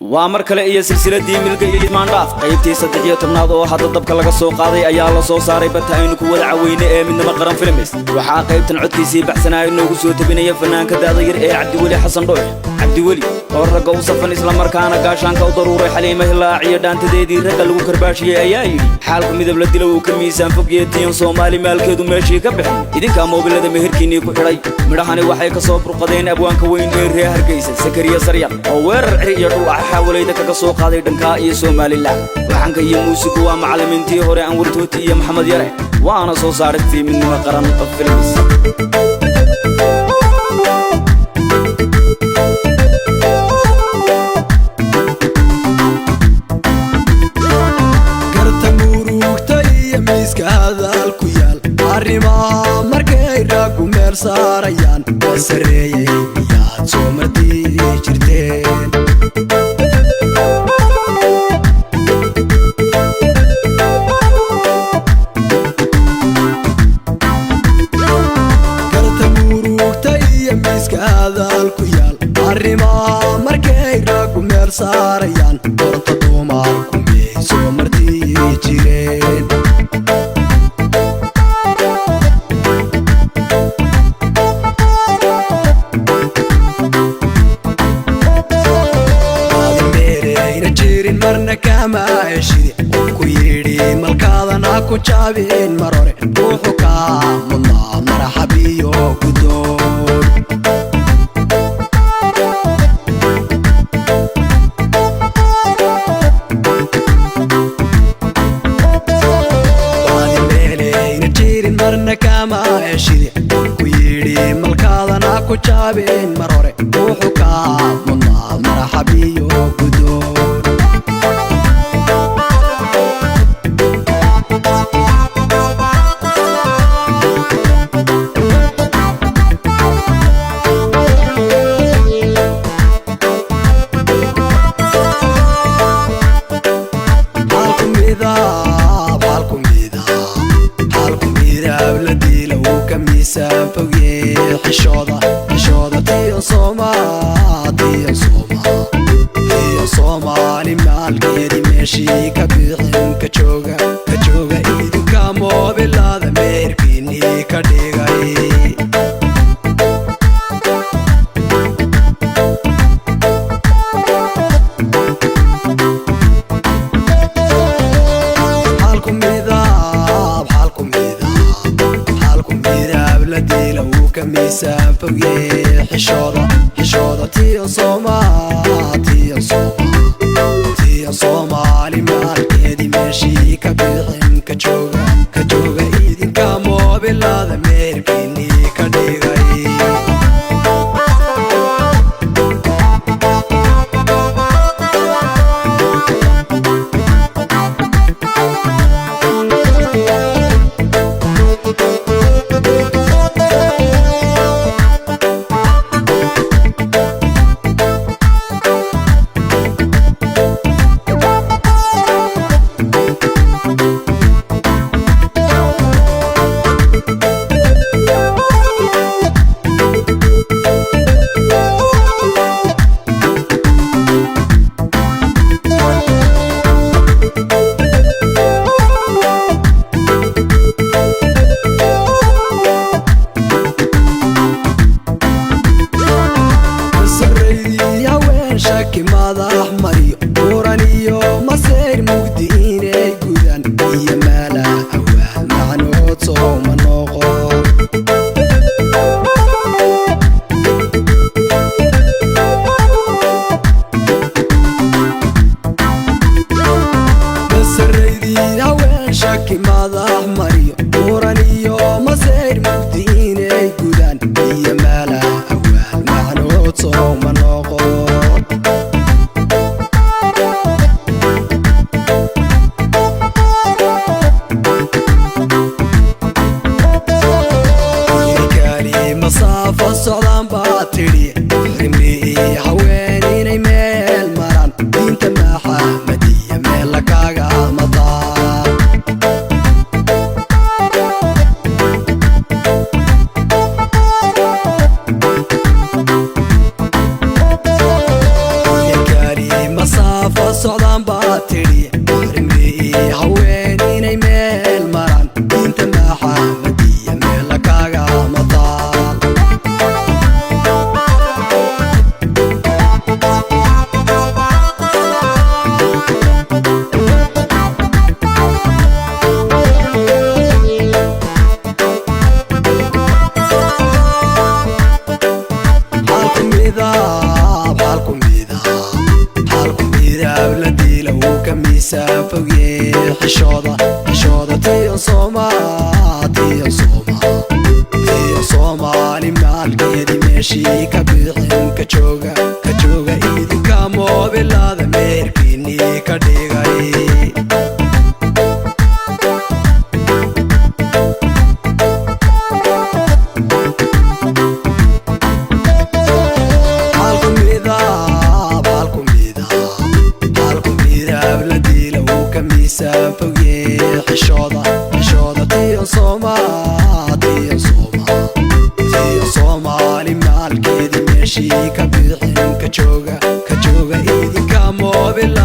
وامر kale iyo silsiladii milka iyo idmaandhaaf qaybtii 13aad oo hadda dabka laga soo qaaday ayaa la soo saaray bata aynu ku wada caweyne ee midnimo qaran films waxa qaybtan codkiisii baxsanaa inuu soo tabinaya fanaanka daadayar ee Cabdiweli Xasan Dhoox Cabdiweli oo raga u safan isla markaana gaashaanka u daruuray Xaliima Hilaac iyo dhaantadeedii raga lagu karbaashiyay ayaa yiri xaalku midab la dilo uu ka miisaan fogeeyay Soomaali maalkeedu meeshii ka bixin idinka moobilada meherkiinii ku xidhay midhahani waxay ka soo burqadeen abwaanka weyn ee reer Hargeysa Sakariya Saryan oo weerar ciri iyo dhul حاوليدا kaga soo qaaday dhanka iyo Soomaaliland waxanka iyo muusigu waa macallimiintii hore aan wartooti iyo Maxamed Yare waana soo saartay midnimo qaran films garta murugta iyo miiska hadalku yaal arrimaha markay raagu meel saarayaan sareeyay yaad soo martii jirteen hadalku yaal arrimaha markay raagu meel saarayaan horta dumarku miyay soo martii jireen aadmeereyna jirin marna kama heshide ku yidhi malkaadana ku jaabin mar hore ruuxu kaa mudnaa marxabiyo gudoon kama heshide ku yidhi malkaadana ku jaabin mar hore ruuxu kaa mudnaa marxabiyo gudoon xishooda tiyo Soomaali maalkeedii meeshii ka bixin ka jooga idinka moobilada meherkiinii ka dhigay miisaan fogee xishooda tiyo Soomaali maalkeedii meeshii ka bixin ka jooga idinka moobilada meherkiinii ka dhigay madax mariyo buuran iyo masayr mugdi inay gudan iyo maala awaal macnood soo ma noqon basaraydii haween shaki madax mariyo buuran iyo masayr mugdi inay gudan iyo maala awaal macnood soo ma noqon miisaan fogye xishooda tiyan Soomaali maalkeedi meeshii ka bixin ka jooga idinka moobilada meherkiinii ka dhigay miisaan fogye xishooda tiyan Soomaali maalkeedi meeshii ka bixin ka jooga idinka moobil